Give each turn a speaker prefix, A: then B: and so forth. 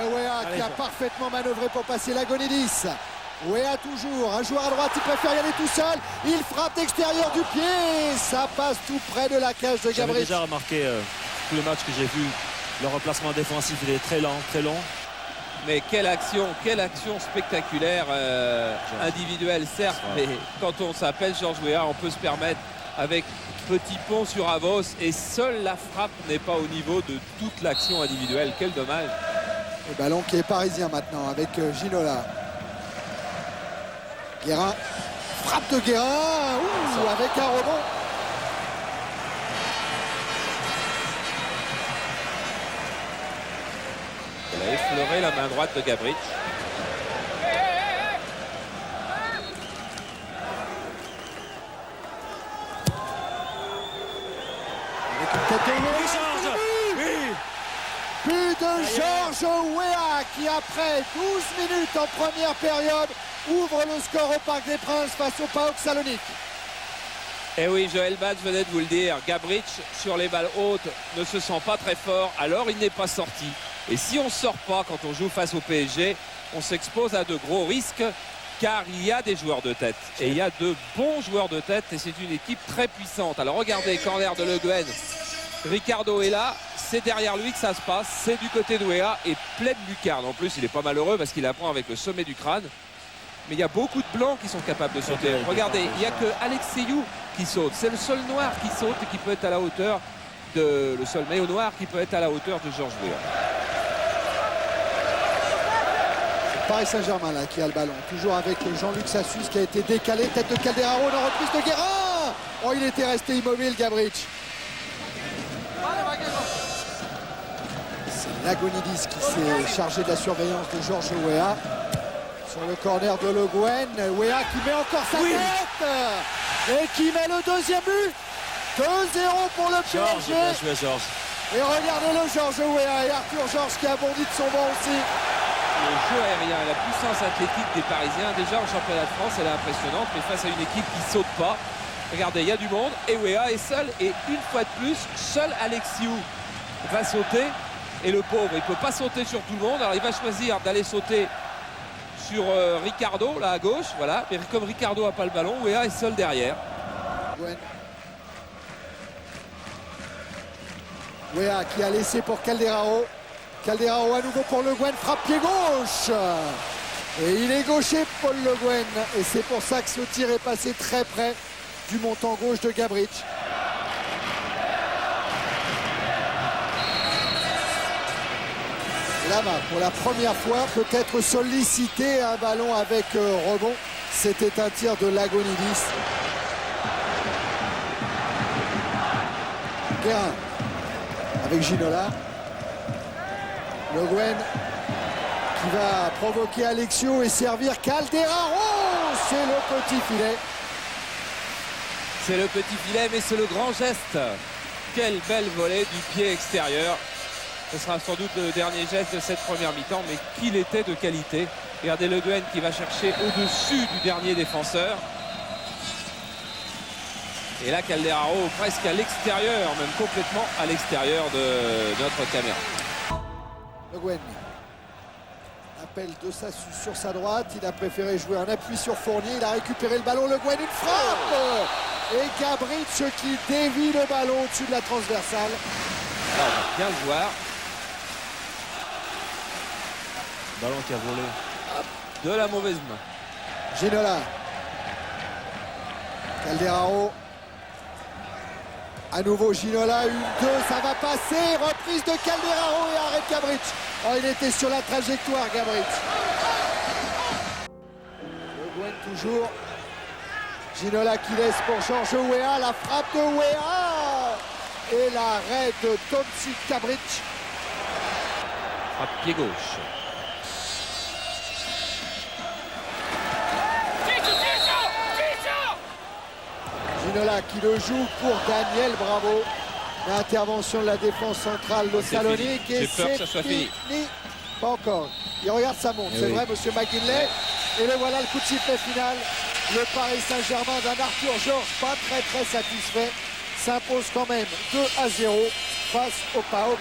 A: Et Weah qui a parfaitement manœuvré pour passer Lagonidis. Weah toujours, un joueur à droite, il préfère y aller tout seul. Il frappe d'extérieur du pied. Ça passe tout près de la cage de Gabric.
B: J'avais déjà remarqué tout le match que j'ai vu. Le remplacement défensif, il est très lent, très long.
C: Mais quelle action spectaculaire, individuelle certes, mais quand on s'appelle Georges Weah, on peut se permettre avec petit pont sur Avos et seule la frappe n'est pas au niveau de toute l'action individuelle. Quel dommage.
A: Le ballon qui est parisien maintenant avec Ginola. Guérin, frappe de Guérin, avec un rebond.
C: Elle a effleuré la main droite de Gabric.
A: Avec une tête de but de Georges Weah qui après 12 minutes en première période ouvre le score au Parc des Princes face au PAOK Salonique.
C: Et oui, Joël Baz venait de vous le dire, Gabric sur les balles hautes ne se sent pas très fort, alors il n'est pas sorti. Et si on ne sort pas quand on joue face au PSG, on s'expose à de gros risques car il y a des joueurs de tête. Et il y a de bons joueurs de tête et c'est une équipe très puissante. Alors regardez, corner de Le Guen. Ricardo est là, c'est derrière lui que ça se passe, c'est du côté de Weah et pleine lucarne. En plus, il n'est pas malheureux parce qu'il apprend avec le sommet du crâne. Mais il y a beaucoup de blancs qui sont capables de sauter. Regardez, il n'y a que Alexeyou qui saute. C'est le seul noir qui saute et qui peut être à la hauteur de... Le seul maillot noir qui peut être à la hauteur de Georges Weah.
A: Paris Saint-Germain là qui a le ballon. Toujours avec Jean-Luc Sassus qui a été décalé. Tête de Calderaro dans reprise de Guérin. Oh, il était resté immobile, Gabric. C'est Lagonidis qui s'est chargé de la surveillance de Georges Weah. Sur le corner de Le Guen, Weah qui met encore sa tête et qui met le deuxième but. 2-0 pour le PSG.
B: Bien joué, Georges.
A: Et regardez-le, Georges Weah et Arthur Georges qui a bondi de son banc aussi.
C: Le jeu aérien et la puissance athlétique des Parisiens, déjà en championnat de France, elle est impressionnante, mais face à une équipe qui ne saute pas. Regardez, il y a du monde et Weah est seul. Et une fois de plus, seul Alexeyou va sauter. Et le pauvre, il ne peut pas sauter sur tout le monde. Alors il va choisir d'aller sauter sur Ricardo, là à gauche, voilà. Mais comme Ricardo n'a pas le ballon, Weah est seul derrière.
A: Weah qui a laissé pour Calderaro. Calderaro à nouveau pour Le Guen, frappe pied gauche. Et il est gaucher, Paul Le Guen. Et c'est pour ça que ce tir est passé très près du montant gauche de Gabric. Là-bas, pour la première fois, peut-être solliciter un ballon avec rebond. C'était un tir de Lagonidis. Guérin avec Ginola. Le Guen qui va provoquer Alexio et servir Calderaro. C'est le petit filet.
C: C'est le petit filet, mais c'est le grand geste. Quelle belle volée du pied extérieur. Ce sera sans doute le dernier geste de cette première mi-temps, mais qu'il était de qualité. Regardez Le Guen qui va chercher au-dessus du dernier défenseur. Et là, Calderaro presque à l'extérieur, même complètement à l'extérieur de notre caméra.
A: Le Guen. Appel de Sassus sur sa droite. Il a préféré jouer en appui sur Fournier. Il a récupéré le ballon. Le Guen, une frappe. Et Gabric qui dévie le ballon au-dessus de la transversale.
C: Là, on va bien le voir.
B: Ballon qui a volé.
C: De la mauvaise main.
A: Ginola. Calderaro. À nouveau Ginola, 1-2, ça va passer. Reprise de Calderaro et arrêt Gabric. Oh, il était sur la trajectoire, Gabric. Le Guen toujours. Ginola qui laisse pour Georges Weah. La frappe de Weah. Et l'arrêt de Tomcic Gabric.
C: Frappe pied gauche.
A: Ginola qui le joue pour Daniel Bravo. L'intervention de la défense centrale de Salonique.
C: J'ai peur que ça soit fini.
A: Pas encore. Il regarde sa montre, c'est vrai, monsieur McGinley. Et le voilà, le coup de sifflet final. Le Paris Saint-Germain d'un Arthur Georges pas très satisfait. S'impose quand même 2-0 face au PAOK.